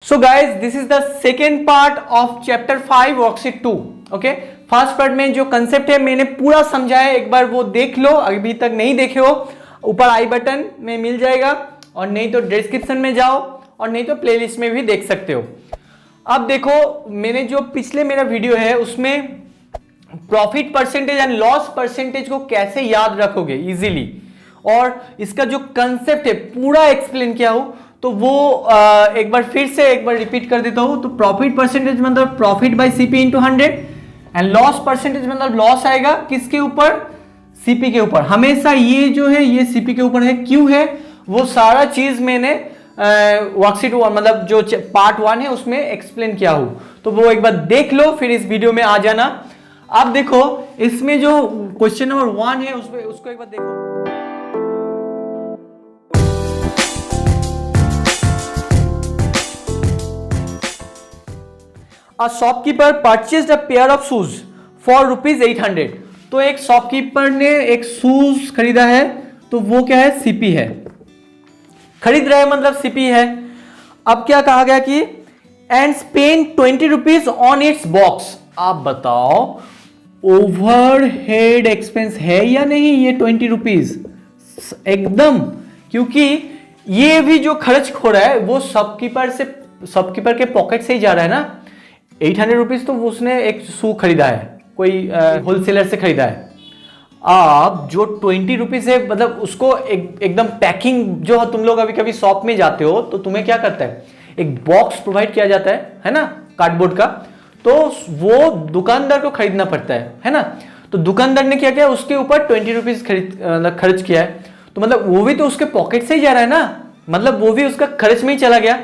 So guys this is the second part of chapter 5 worksheet 2। Okay, first part में जो concept है मैंने पूरा समझाया, एक बार वो देख लो, अभी तक नहीं देखे हो ऊपर आई बटन में मिल जाएगा, और नहीं तो डिस्क्रिप्शन में जाओ, और नहीं तो प्लेलिस्ट में भी देख सकते हो। अब देखो, मैंने जो पिछले मेरा वीडियो है उसमें profit percentage and loss percentage को कैसे याद रखोगे इजीली, और इसका जो कंसेप्ट है पूरा एक्सप्लेन किया हो, तो वो एक बार फिर से एक बार रिपीट कर देता हूं। तो प्रॉफिट परसेंटेज मतलब profit by CP into 100, and loss percentage मतलब लॉस आएगा किसके ऊपर, सीपी के ऊपर। हमेशा ये जो है ये सीपी के ऊपर है, क्यों है वो सारा चीज मैंने वर्कशीट मतलब जो पार्ट 1 है उसमें एक्सप्लेन किया हूं, तो वो एक बार देख लो, फिर इस वीडियो में आ जाना। अब देखो इसमें जो क्वेश्चन नंबर 1 है उसमें उसको एक बार देखो। A shopkeeper purchased a pair of shoes for ₹800। तो एक शॉपकीपर ने एक शूज खरीदा है, तो वो क्या है, सीपी है, खरीद रहे मतलब सीपी है। अब क्या कहा गया कि and spend ₹20 on it's box. आप बताओ ओवरहेड एक्सपेंस है या नहीं ये ₹20? एकदम, क्योंकि ये भी जो खर्च हो रहा है वो शॉपकीपर के पॉकेट से ही जा रहा है ना। ₹800 तो उसने एक शू खरीदा है, कोई होलसेलर से खरीदा है। अब जो ₹20 है मतलब उसको एकदम पैकिंग, जो तुम लोग अभी कभी शॉप में जाते हो तो तुम्हें क्या करता है, एक बॉक्स प्रोवाइड किया जाता है ना, कार्डबोर्ड का, तो वो दुकानदार को खरीदना पड़ता है ना। तो दुकानदार ने क्या किया, उसके ऊपर ₹20 खर्च किया है, तो मतलब वो भी तो उसके पॉकेट से ही जा रहा है ना, मतलब वो भी उसका खर्च में ही चला गया।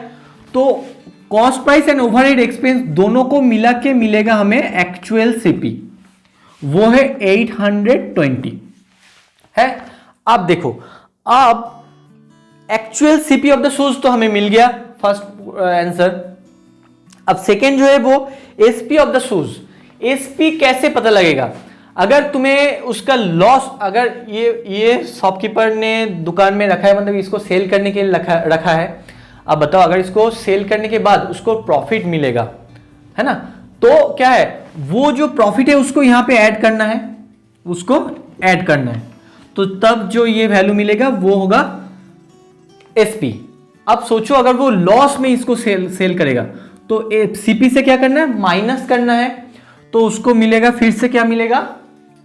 तो cost price and overhead expense दोनों को मिला के मिलेगा हमें एक्चुअल सीपी, वो है 820 है। अब देखो, अब actual CP of the shoes तो हमें मिल गया, फर्स्ट आंसर। अब सेकेंड जो है वो SP of the shoes. SP कैसे पता लगेगा, अगर तुम्हें उसका लॉस, अगर ये शॉपकीपर ने दुकान में रखा है, मतलब इसको सेल करने के लिए रखा है। अब बताओ अगर इसको सेल करने के बाद उसको प्रॉफिट मिलेगा, है ना, तो क्या है, वो जो प्रॉफिट है उसको यहां पे ऐड करना है, उसको ऐड करना है, तो तब जो ये वैल्यू मिलेगा वो होगा एसपी। अब सोचो अगर वो लॉस में इसको सेल करेगा, तो सीपी से क्या करना है, माइनस करना है, तो उसको मिलेगा फिर से क्या मिलेगा,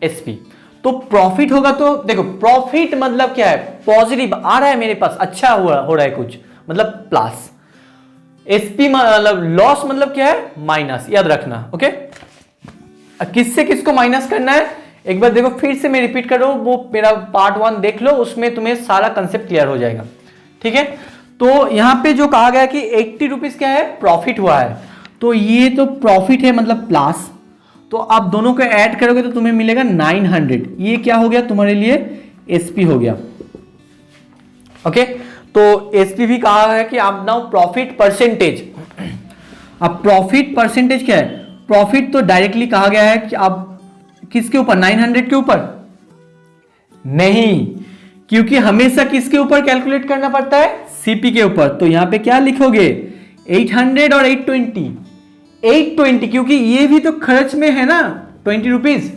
एसपी। तो प्रॉफिट होगा, तो देखो प्रॉफिट मतलब क्या है, पॉजिटिव आ रहा है मेरे पास, अच्छा हो रहा है कुछ, मतलब प्लस। एसपी मतलब लॉस मतलब क्या है, माइनस, याद रखना। ओके, किससे किसको माइनस करना है एक बार देखो, फिर से मैं रिपीट कर रहा हूं, वो मेरा पार्ट 1 देख लो, उसमें तुम्हें सारा कंसेप्ट क्लियर हो जाएगा। ठीक है, तो यहां पे जो कहा गया कि ₹80 क्या है, प्रॉफिट हुआ है, तो ये तो प्रॉफिट है मतलब प्लस, तो आप दोनों को ऐड करोगे तो तुम्हें मिलेगा 900। ये क्या हो गया तुम्हारे लिए, एसपी हो गया। ओके, तो एसपी भी कहा है कि आप नाउ प्रॉफिट परसेंटेज। अब प्रॉफिट परसेंटेज क्या है, प्रॉफिट तो डायरेक्टली कहा गया है कि आप किसके ऊपर, 900 के ऊपर नहीं, क्योंकि हमेशा किसके ऊपर कैलकुलेट करना पड़ता है, सीपी के ऊपर। तो यहां पे क्या लिखोगे, 800 और 820, क्योंकि ये भी तो खर्च में है ना ₹20,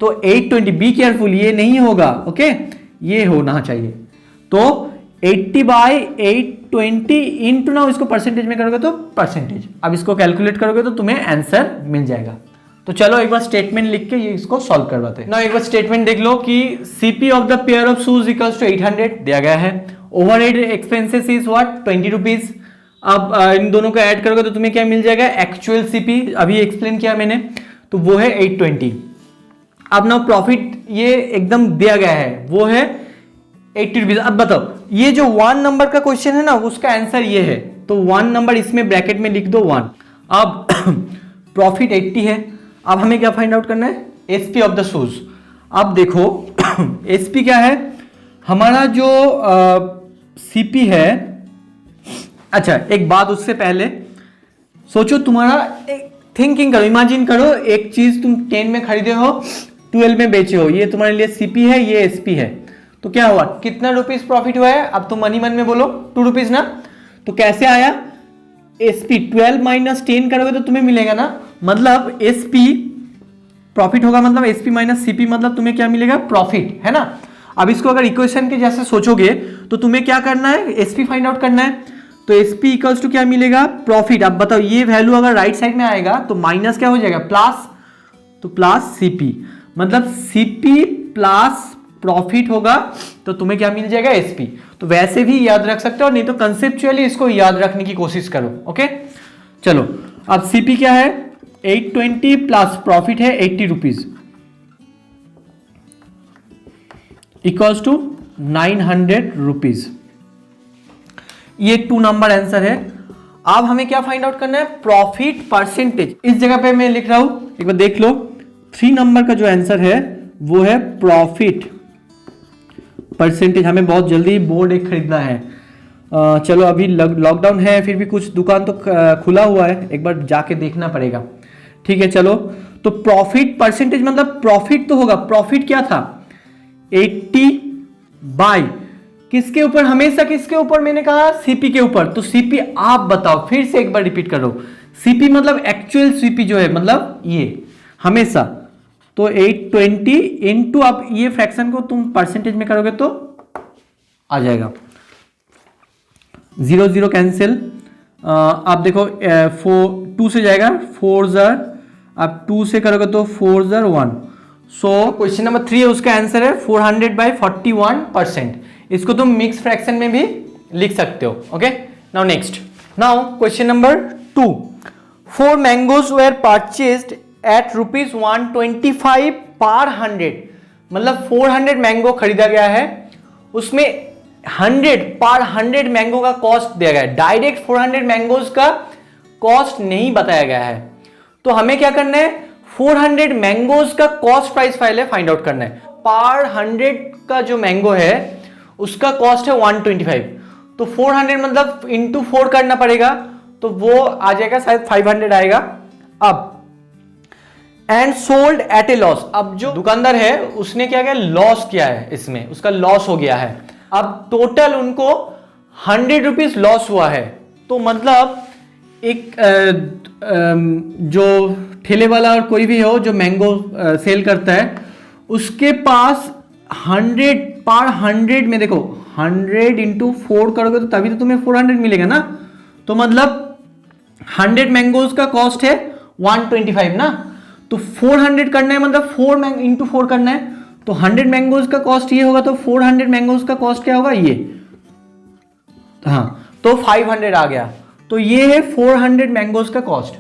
तो 820, बी केयरफुल, ये नहीं होगा। ओके, ये होना चाहिए, तो 80/820 इंटू, ना इसको परसेंटेज में करोगे तो परसेंटेज, अब इसको कैलकुलेट करोगे तो तुम्हें आंसर मिल जाएगा। तो चलो एक बार स्टेटमेंट लिख के ये इसको सॉल्व करवाते हैं ना। एक बार स्टेटमेंट देख लो कि CP of the pair of shoes equals to 800 दिया गया है, ओवरहेड एक्सपेंसेस इज व्हाट, ₹20। अब इन दोनों को ऐड करोगे तो तुम्हें क्या मिल जाएगा, एक्चुअल सीपी, अभी एक्सप्लेन किया मैंने, तो वो है 820। अब ना प्रॉफिट ये एकदम दिया गया है, वो है ₹80। अब बताओ ये जो 1 नंबर का क्वेश्चन है ना, उसका आंसर ये है, तो 1 नंबर इसमें ब्रैकेट में लिख दो 1। अब प्रॉफिट 80 है, अब हमें क्या फाइंड आउट करना है, एसपी ऑफ द शूज। अब देखो एसपी क्या है, हमारा जो सीपी है। अच्छा एक बात, उससे पहले सोचो, तुम्हारा थिंकिंग करो, इमेजिन करो, एक चीज तुम 10 में खरीदे हो, 12 में बेचे हो, ये तुम्हारे लिए सीपी है, ये एसपी है, तो क्या हुआ, कितना ₹प्रॉफिट हुआ है, अब तुम मनी मन में बोलो ₹2 ना। तो कैसे आया, SP 12 माइनस 10 करोगे तो तुम्हें मिलेगा ना, मतलब SP प्रॉफिट होगा, मतलब SP माइनस CP मतलब तुम्हें क्या मिलेगा, प्रॉफिट, है ना। अब इसको अगर इक्वेशन के जैसे सोचोगे तो तुम्हें क्या करना है, SP फाइंड आउट करना है, तो SP इक्वल्स टू क्या मिलेगा, प्रॉफिट। अब बताओ ये वैल्यू अगर राइट साइड में आएगा तो माइनस क्या हो जाएगा, प्लस, तो प्लस CP, मतलब CP प्लस प्रॉफिट होगा तो तुम्हें क्या मिल जाएगा, SP। तो वैसे भी याद रख सकते हो, नहीं तो कंसेप्चुअली इसको याद रखने की कोशिश करो। ओके चलो, अब CP क्या है, 820 प्लस प्रॉफिट है 80 रुपीज इक्वल्स टू 900 रुपीज। ये 2 नंबर आंसर है। अब हमें क्या फाइंड आउट करना है, प्रॉफिट परसेंटेज। इस जगह पे मैं लिख रहा हूं, एक बार देख लो, 3 नंबर का जो आंसर है वो है प्रॉफिट परसेंटेज। हमें बहुत जल्दी बोर्ड एक खरीदना है। चलो अभी लॉकडाउन है, फिर भी कुछ दुकान तो खुला हुआ है, एक बार जाके देखना पड़ेगा। ठीक है चलो, तो प्रॉफिट परसेंटेज मतलब प्रॉफिट तो होगा, प्रॉफिट क्या था 80 बाई किसके ऊपर, हमेशा किसके ऊपर, मैंने कहा CP के ऊपर। तो CP आप बताओ, फिर से एक बार रिपीट करो, CP मतलब एक्चुअल CP जो है, मतलब ये हमेशा, तो 820 इंटू, अब ये फ्रैक्शन को तुम परसेंटेज में करोगे तो आ जाएगा, 0 0 कैंसिल। आप देखो 2 से जाएगा 4 जार, अब 2 से करोगे तो 4 जार 1। सो क्वेश्चन नंबर 3 है, उसका आंसर है 400/41%। इसको तुम मिक्स फ्रैक्शन में भी लिख सकते हो। Okay now next, now question number 2, 4 mangoes were purchased at ₹125 per 100, मतलब 400 मैंगो खरीदा गया है, उसमें 100 पर 100 मैंगो का कॉस्ट दिया गया है। डायरेक्ट 400 मैंगोज का कॉस्ट नहीं बताया गया है। तो हमें क्या करना है, 400 मैंगोज का cost price file find out करना है। पर 100 का जो मैंगो है उसका कॉस्ट है 125, तो 400 मतलब इंटू 4 करना पड़ेगा, तो वो आ जाएगा शायद 500 आएगा। अब and sold at A loss, अब जो दुकानदार है उसने क्या किया, लॉस किया है, इसमें उसका लॉस हो गया है। अब टोटल उनको 100 रुपीज लॉस हुआ है। तो मतलब एक जो ठेले वाला और कोई भी हो जो मैंगो सेल करता है, उसके पास 100 पर 100 में, देखो 100 इंटू 4 करोगे तो तभी तो तुम्हें 400 मिलेगा ना। तो मतलब 100 मैंगोज का कॉस्ट है 125 ना, तो 400 करना है, मतलब 4 इंटू 4 करना है, तो 100 मैंगोज का कॉस्ट ये होगा, तो 400 मैंगोज का कॉस्ट क्या होगा ये, हाँ, तो 500 आ गया। तो ये है 400 मैंगोज का कॉस्ट।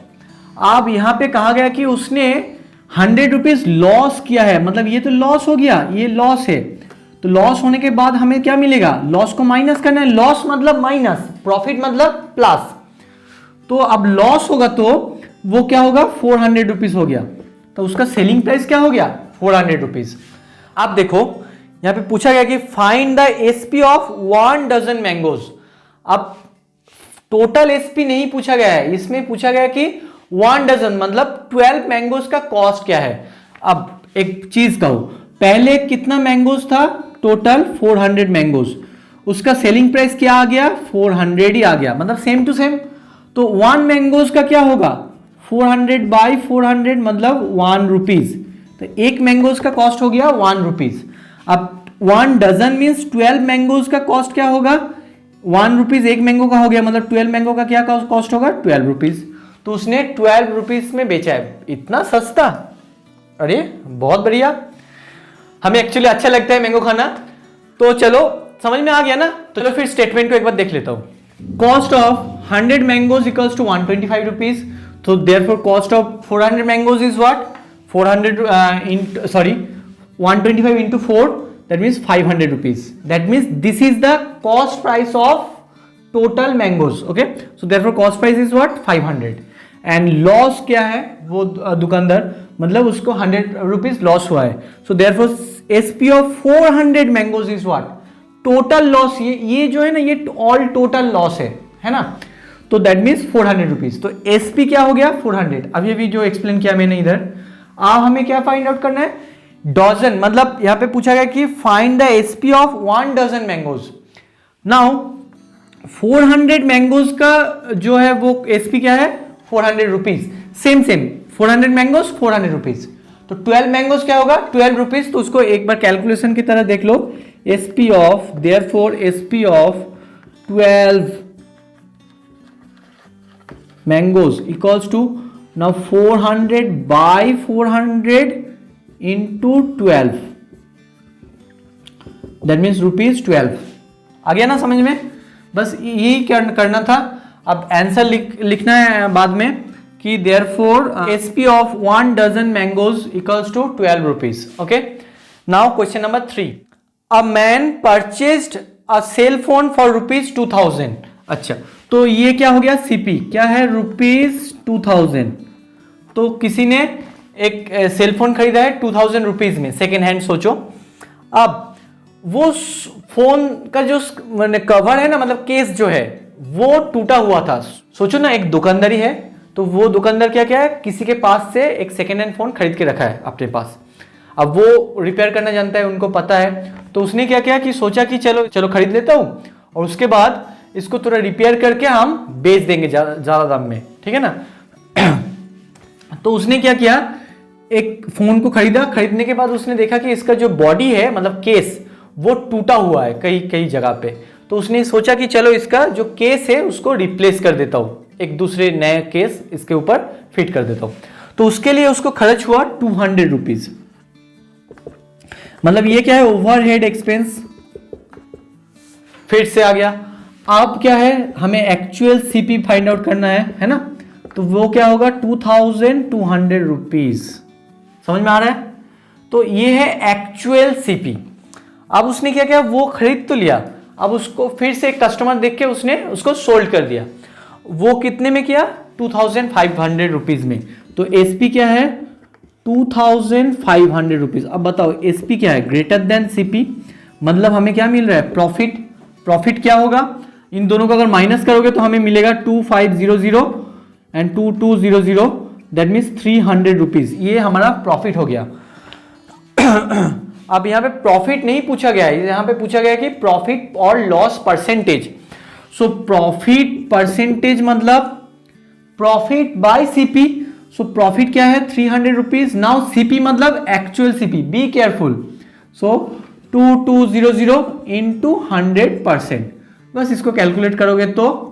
अब यहां पे कहा गया कि उसने 100 रुपीज लॉस किया है, मतलब ये तो लॉस हो गया, ये लॉस है। तो लॉस होने के बाद हमें क्या मिलेगा, लॉस को माइनस करना है, लॉस मतलब माइनस, प्रॉफिट मतलब प्लस। तो अब लॉस होगा तो वो क्या होगा, 400 रुपीज हो गया, तो उसका सेलिंग प्राइस क्या हो गया, 400 रुपीज। अब देखो यहां पे पूछा गया कि find the SP of 1 dozen mangoes. अब टोटल एसपी नहीं पूछा गया है, इसमें पूछा गया कि 1 डजन मतलब 12 मैंगोज का कॉस्ट क्या है। अब एक चीज कहो, पहले कितना मैंगोज था, टोटल 400 मैंगोज, उसका सेलिंग प्राइस क्या आ गया, 400 ही आ गया, मतलब सेम टू सेम। तो 1 मैंगोज का क्या होगा, 400 बाई 400 मतलब 1 रुपीज, तो एक मैंगोज का कॉस्ट हो गया 1 रुपीज। अब 1 डजन मीन्स 12 मैंगोज का कॉस्ट क्या होगा, 1 रुपीज एक मैंगो का हो गया, मतलब 12 मैंगो का क्या कॉस्ट होगा, 12 रुपीज। तो उसने 12 रुपीज में बेचा है, इतना सस्ता, अरे बहुत बढ़िया, हमें एक्चुअली अच्छा लगता है मैंगो खाना। तो चलो समझ में आ गया ना। तो चलो फिर स्टेटमेंट को एक बार देख लेता हूं। Cost of 100 mangoes equals to 125 rupees, तो therefore cost of 400 mangoes is what, 125 into 4, that means 500 rupees. That means this is the cost price of total mangoes. Okay, so therefore cost price is what, 500. And loss क्या है, वो दुकानदार मतलब उसको 100 rupees loss हुआ है। So therefore SP of 400 mangoes is what, total loss। ये जो है ना, ये all total loss है ना। तो that means 400 रुपीज। तो SP क्या हो गया, 400। अब ये भी जो एक्सप्लेन किया मैंने इधर, अब हमें क्या फाइंड आउट करना है, डजन, मतलब यहां पे पूछा गया कि find the SP of 1 dozen mangoes. Now 400 mangoes का जो है वो एसपी क्या है 400 रुपीज, सेम 400 मैंगोज 400 रुपीज, तो 12 मैंगोज क्या होगा 12 रुपीज। तो उसको एक बार कैलकुलेशन की तरह देख लो, SP of therefore SP of 12 mangoes equals to now 400 by 400 into 12, that means ₹12। आ गया ना समझ में, बस यही करना था। अब आंसर लिखना है बाद में कि therefore SP of 1 dozen mangoes equals to 12 rupees. Okay, now question number 3, a man purchased a cell phone for ₹2000। अच्छा, तो ये क्या हो गया सीपी क्या है ₹2000। तो किसी ने एक सेल फोन खरीदा है 2000 रुपीज में, सेकेंड हैंड सोचो। अब वो फोन का जो कवर है ना, मतलब केस जो है वो टूटा हुआ था। सोचो ना, एक दुकानदारी है, तो वो दुकानदार क्या है किसी के पास से एक सेकेंड हैंड फोन खरीद के रखा है अपने पास। अब वो रिपेयर करना जानता है, उनको पता है, तो उसने क्या किया कि सोचा कि चलो खरीद लेता हूं और उसके बाद इसको थोड़ा रिपेयर करके हम बेच देंगे ज्यादा दाम में, ठीक है ना। तो उसने क्या किया, एक फोन को खरीदने के बाद उसने देखा कि इसका जो बॉडी है मतलब केस वो टूटा हुआ है कई जगह पे। तो उसने सोचा कि चलो इसका जो केस है उसको रिप्लेस कर देता हूं, एक दूसरे नए केस इसके ऊपर फिट कर देता हूं। तो उसके लिए उसको खर्च हुआ 200 रुपीज। मतलब ये क्या है ओवरहेड एक्सपेंस, फिर से आ गया। अब क्या है हमें एक्चुअल सीपी फाइंड आउट करना है ना, तो वो क्या होगा 2200 रुपीज। समझ में आ रहा है, तो ये है एक्चुअल सीपी। अब उसने क्या किया, वो खरीद तो लिया, अब उसको फिर से एक कस्टमर देख के उसने उसको सोल्ड कर दिया। वो कितने में किया 2500 रुपीज में। तो एसपी क्या है 2500 रुपीज। अब बताओ एसपी क्या है ग्रेटर देन सीपी, मतलब हमें क्या मिल रहा है प्रॉफिट। प्रॉफिट क्या होगा, इन दोनों को अगर माइनस करोगे तो हमें मिलेगा 2500 एंड 2200, दैट मीन्स 300 रुपीज। ये हमारा प्रॉफिट हो गया। अब यहां पे प्रॉफिट नहीं पूछा गया है, यहां पे पूछा गया है कि प्रॉफिट और loss percentage. So profit percentage मतलब profit by CP. So profit क्या है 300 रुपीज। नाउ सीपी मतलब actual CP, be careful. So 2200 into 100%। बस इसको कैलकुलेट करोगे तो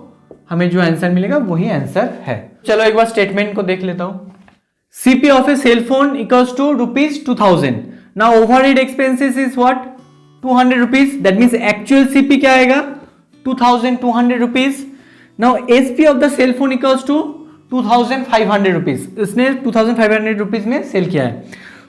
हमें जो आंसर मिलेगा वही आंसर है। चलो एक बार स्टेटमेंट को देख लेता हूं। CP of a cell phone equals to ₹2000। Now overhead expenses is what 200 rupees, that means actual CP क्या आएगा 2200 rupees. Now SP of the cell phone equals to 2500 rupees. इसने 2500 रुपीज में सेल किया है,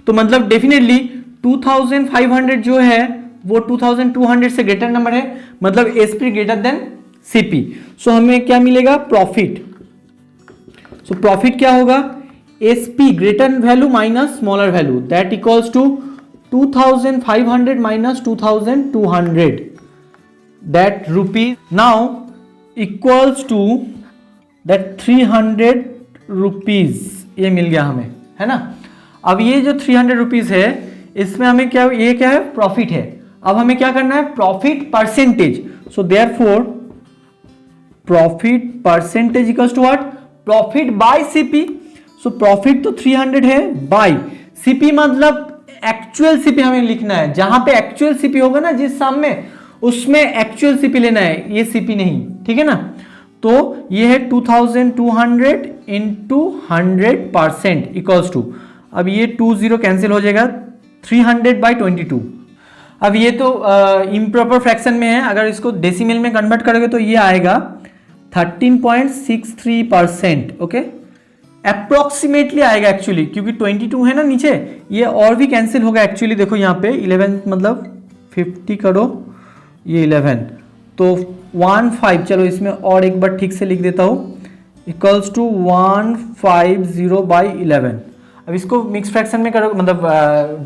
तो मतलब डेफिनेटली 2500 जो है वो 2200 से ग्रेटर नंबर है, मतलब SP greater than CP. So हमें क्या मिलेगा प्रॉफिट। सो प्रॉफिट क्या होगा SP greater value minus smaller value, that equals to 2500 minus 2200, that rupees now equals to that 300 rupees. ये मिल गया हमें, है ना। अब ये जो 300 रुपीज है इसमें हमें क्या, ये क्या है प्रॉफिट है। अब हमें क्या करना है profit percentage. So therefore profit percentage equals to what profit by CP. So profit तो 300 है बाय सीपी, मतलब एक्चुअल सीपी हमें लिखना है। जहां पे एक्चुअल सीपी होगा ना जिस साम में, उसमें एक्चुअल सीपी लेना है, ये सीपी नहीं, ठीक है ना। तो ये है 2200 इंटू 100% इक्वल्स टू, अब ये 20 कैंसिल हो जाएगा 300 बाई 22। अब ये तो इम्प्रॉपर फ्रैक्शन में है, अगर इसको डेसिमल में कन्वर्ट करोगे तो ये आएगा 13.63%। ओके, अप्रोक्सीमेटली आएगा एक्चुअली, क्योंकि 22 है ना नीचे, ये और भी कैंसिल होगा एक्चुअली। देखो यहाँ पे 11 मतलब 50 करो, ये 11 तो 15, चलो इसमें और एक बार ठीक से लिख देता हूँ, इक्वल्स टू 150 बाई 11। अब इसको मिक्स फ्रैक्शन में करोगे, मतलब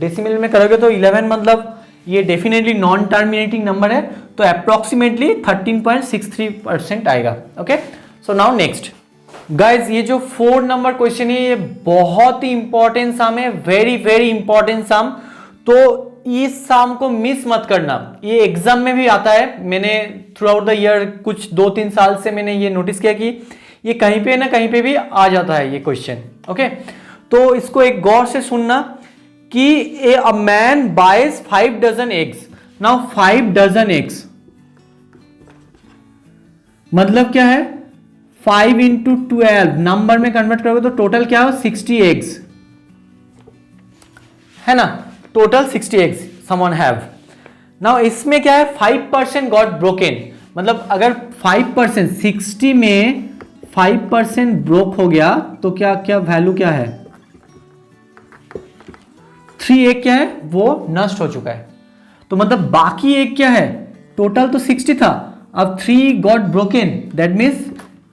डेसिमल में करोगे तो 11 मतलब ये डेफिनेटली नॉन टर्मिनेटिंग नंबर है, तो अप्रोक्सीमेटली 13.63% आएगा। Okay, so now next guys, ये जो 4 नंबर क्वेश्चन है ये बहुत ही इंपॉर्टेंट सम है, वेरी वेरी इंपॉर्टेंट सम। तो इस शाम को मिस मत करना, ये एग्जाम में भी आता है। मैंने थ्रू आउट द ईयर कुछ 2-3 साल से मैंने ये नोटिस किया कि ये कहीं पे ना कहीं पे भी आ जाता है ये क्वेश्चन। ओके, तो इसको एक गौर से सुनना कि a man buys 5 dozen eggs. Now 5 dozen eggs मतलब क्या है, 5 इंटू 12 नंबर में कन्वर्ट करोगे तो टोटल क्या हो, 60 एग्स है ना, total 60 eggs someone have. Now इसमें क्या है, 5% गॉट ब्रोकन, मतलब अगर 5% 60 में 5% ब्रोक हो गया तो क्या क्या वैल्यू क्या है, 3 एग क्या है वो नष्ट हो चुका है। तो मतलब बाकी एग क्या है, टोटल तो 60 था, अब 3 got broken, that means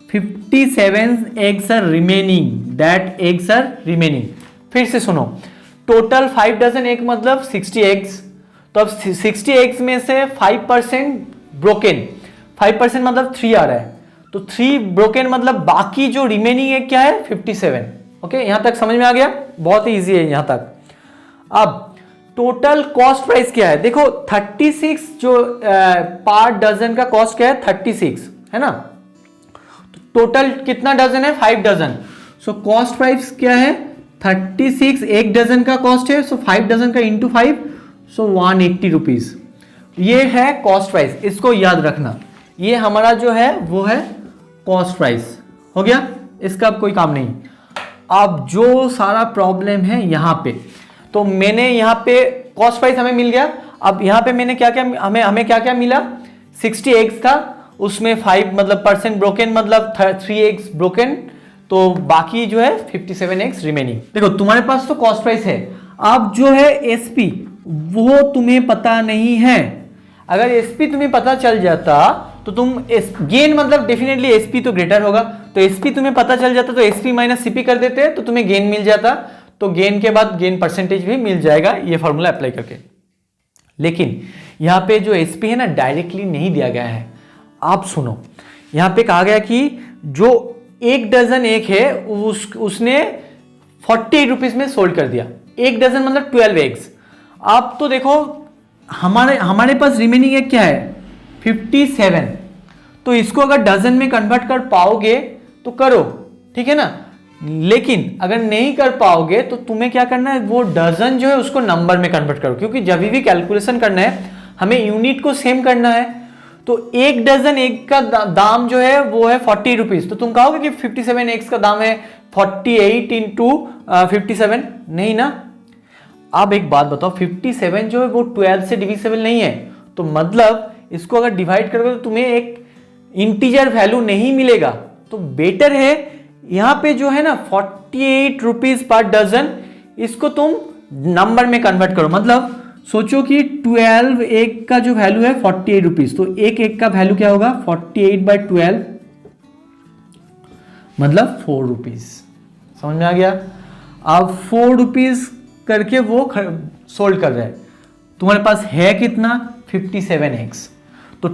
57 eggs are remaining, that eggs are remaining. फिर से सुनो, टोटल 5 डजन एग मतलब 60 एग्स, तो अब 60 एग्स में से 5% ब्रोकन, 5% मतलब 3 आ रहा है, तो 3 ब्रोकन मतलब बाकी जो रिमेनिंग एग क्या है 57। ओके, यहां तक समझ में आ गया, बहुत ही इजी है यहां तक। अब टोटल कॉस्ट प्राइस क्या है, देखो 36 जो पर डजन का कॉस्ट क्या है 36 है ना, तो टोटल कितना डजन है 5 डजन, सो कॉस्ट प्राइस क्या है 36, एक डजन का कॉस्ट है, सो 5 डजन का इंटू 5, सो 180 रुपीज, ये है कॉस्ट प्राइस। इसको याद रखना, ये हमारा जो है वो है कॉस्ट प्राइस, हो गया, इसका अब कोई काम नहीं। अब जो सारा प्रॉब्लम है यहाँ पे, तो मैंने यहाँ पे कॉस्ट प्राइस हमें मिल गया, अब यहाँ पे मैंने क्या क्या हमें क्या क्या मिला, 60 एग्स था, उसमें 5 मतलब परसेंट ब्रोकन मतलब 3 एग्स ब्रोकन, तो बाकी जो है 57 एग्स रिमेनिंग। देखो तुम्हारे पास तो कॉस्ट प्राइस है, अब जो है एसपी वो तुम्हें पता नहीं है। अगर एसपी तुम्हें पता चल जाता तो तुम गेन मतलब डेफिनेटली एसपी तो ग्रेटर होगा, तो एसपी तुम्हें पता चल जाता तो एसपी माइनस सीपी कर देते तो तुम्हें गेन मिल जाता, तो गेन के बाद गेन परसेंटेज भी मिल जाएगा ये फॉर्मूला अप्लाई करके। लेकिन यहां पे जो एसपी है ना डायरेक्टली नहीं दिया गया है। आप सुनो, यहां पे कहा गया कि जो 1 डजन एक है उसने 48 रुपीज में सोल्ड कर दिया, 1 डजन मतलब 12 एग्स। आप तो देखो हमारे पास रिमेनिंग एग क्या है 57, तो इसको अगर डजन में कन्वर्ट कर पाओगे तो करो, ठीक है ना, लेकिन अगर नहीं कर पाओगे तो तुम्हें क्या करना है, वो डजन जो है उसको नंबर में कन्वर्ट करो, क्योंकि जब भी कैलकुलेशन करना है हमें यूनिट को सेम करना है। तो 1 डजन एग का दाम जो है वो है 40 रुपीज, तो तुम कहोगे कि 57 एग्स का दाम है 48 इंटू 57, नहीं ना। अब एक बात बताओ, 57 जो है वो 12 से डिविजिबल नहीं है, तो मतलब इसको अगर डिवाइड करोगे तो तुम्हें एक इंटीजर वैल्यू नहीं मिलेगा, तो बेटर है यहां पे जो है ना 48 रुपीज पर डजन, इसको तुम नंबर में कन्वर्ट करो। मतलब सोचो कि 12 एग का जो वैल्यू है 48 रुपीज, तो एक एग का वैल्यू क्या होगा 48/12 मतलब 4 रुपीज। समझ में आ गया। अब 4 रुपीज करके वो सोल्ड कर रहे हैं, तुम्हारे पास है कितना 57 एग्स, तो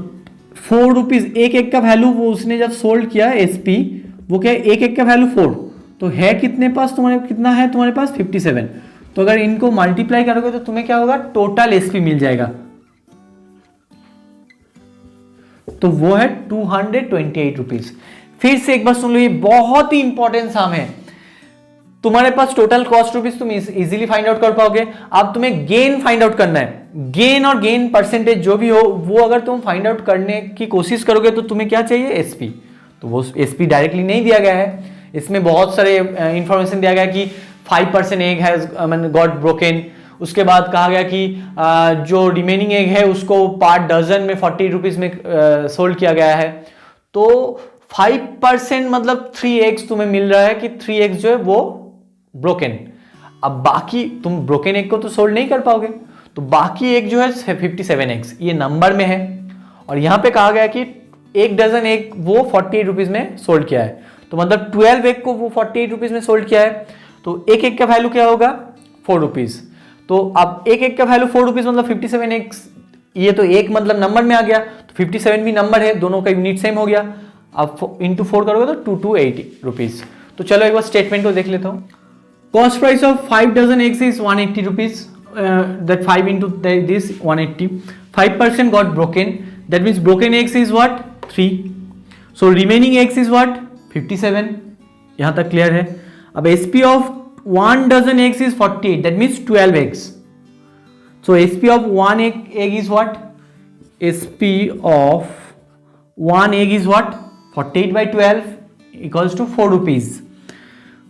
4 रुपीज एक एग का वैल्यू वो उसने जब सोल्ड किया एसपी, वो क्या है एक एग का वैल्यू 4, तो है कितने पास तुम्हारे, कितना है तुम्हारे पास 57, तो अगर इनको मल्टीप्लाई करोगे तो तुम्हें क्या होगा टोटल एसपी मिल जाएगा, तो वो है 228 रुपीज। फिर से एक बार सुन लो, ये बहुत ही इंपॉर्टेंट सम है। तुम्हारे पास टोटल कॉस्ट रुपीज तुम इजीली फाइंड आउट कर पाओगे। अब तुम्हें गेन फाइंड आउट करना है, गेन और गेन परसेंटेज जो भी हो वो अगर तुम फाइंड आउट करने की कोशिश करोगे तो तुम्हें क्या चाहिए एसपी, तो वो एसपी डायरेक्टली नहीं दिया गया है, इसमें बहुत सारे इंफॉर्मेशन दिया गया कि 5% एग हैज गॉट ब्रोकन, उसके बाद कहा गया कि जो रिमेनिंग एग है उसको पर डजन में 40 रुपीज में सोल्ड किया गया है, तो 5% मतलब 3 एग्स तुम्हें मिल रहा है कि 3 एग्स जो है वो ब्रोकन। अब बाकी तुम ब्रोकन एग को तो सोल्ड नहीं कर पाओगे, तो बाकी एग जो है 57 एग्स ये नंबर में है, और यहां पे कहा गया कि 1 डजन एग वो 48 रुपीज में सोल्ड किया है, तो मतलब 12 एग को वो 48 रुपीज में सोल्ड किया है, तो एक एग का वैल्यू क्या होगा 4 रुपीज। तो अब एक एग का वैल्यू 4 रुपीज मतलब 57 एग्स, ये तो एक मतलब नंबर में आ गया, तो 57 भी नंबर है, दोनों का यूनिट सेम हो गया। अब इंटू 4 करोगे तो 280 रुपीज। तो चलो एक बार स्टेटमेंट को देख लेता हूं। Cost price of 5 dozen eggs is 180 rupees, that 5 into this 180, 5% got broken, that means broken eggs is what 3, so remaining eggs is what 57. यहाँ तक क्लियर है. अब SP of 1 dozen eggs is 48, that means 12 eggs. So SP of 1 egg is what? SP of 1 egg is what? 48 by 12 equals to 4 rupees.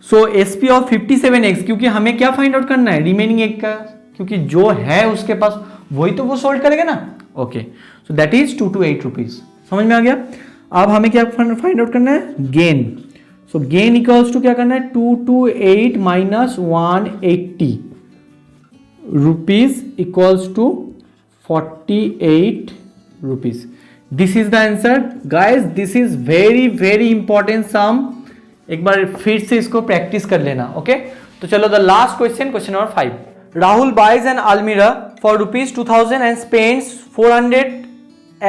So SP of 57 eggs, क्योंकि हमें क्या find out करना है, remaining egg का, क्योंकि जो है उसके पास वही तो वो सोल्ड करेगा ना. Okay, so that is 2 to 8 rupees. समझ में आ गया. अब हमें क्या फाइंड आउट करना है, gain. So gain equals to क्या करना है, 2 to 8 minus 180 rupees equals to 48 rupees. This is the answer guys. This is very very important sum. एक बार फिर से इसको प्रैक्टिस कर लेना. ओके, तो चलो the last question, question number 5. Rahul buys an almirah for rupees 2000 and spends 400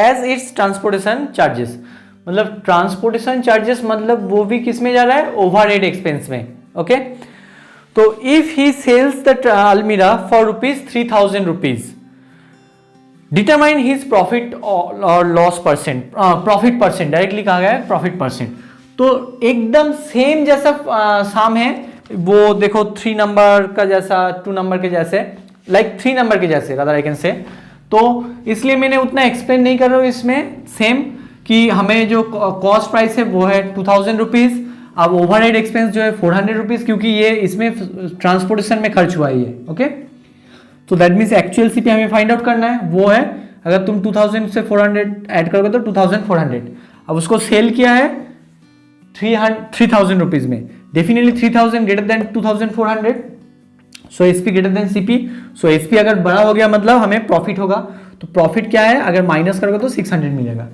as its transportation charges. मतलब ट्रांसपोर्टेशन चार्जेस मतलब वो भी किस में जा रहा है, ओवरहेड एक्सपेंस में. ओके, तो if he sells the almirah for rupees 3000 rupees, determine his profit और loss percent. Profit percent directly कहा गया है, प्रॉफिट परसेंट. तो एकदम सेम जैसा साम है वो, देखो 3 नंबर का जैसा, 2 नंबर के जैसे, लाइक 3 नंबर के जैसे रादर आई कैन से. तो इसलिए मैंने उतना एक्सप्लेन नहीं कर रहा हूँ इसमें. सेम कि हमें जो कॉस्ट प्राइस है वो है 2000 रुपीज. अब ओवरहेड एक्सपेंस जो है 400 रुपीज, क्योंकि ये इसमें ट्रांसपोर्टेशन में खर्च हुआ ही है. ओके, तो दैट मीन्स एक्चुअल सीपी हमें फाइंड आउट करना है, वो है अगर तुम 2000 से 400 ऐड करोगे तो 2400. अब उसको सेल किया है 3000 रुपीज में. डेफिनेटली 3000 ग्रेटर देन 2400, सो एसपी ग्रेटर देन सीपी. सो एसपी अगर बड़ा हो गया मतलब हमें प्रॉफिट होगा. तो प्रॉफिट क्या है, अगर माइनस करोगे तो 600 मिलेगा.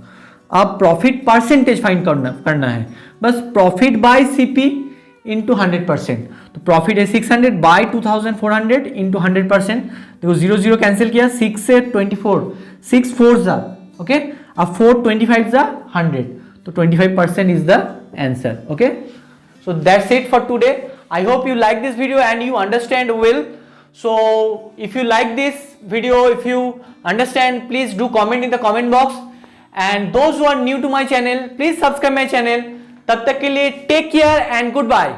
अब प्रॉफिट परसेंटेज फाइंड करना है, बस प्रॉफिट बाय सीपी इंटू 100%. तो प्रॉफिट है 600 बाय 2400 इंटू 100%. देखो 0 0 कैंसिल किया, 6 से 24, 6 4 जा. ओके, अब 4 25 जा 100, तो 25% is the answer. Okay, so that's it for today. I hope you like this video and you understand well. So if you like this video, if you understand, please do comment in the comment box. And those who are new to my channel, please subscribe my channel. तब तक के लिए take care and goodbye.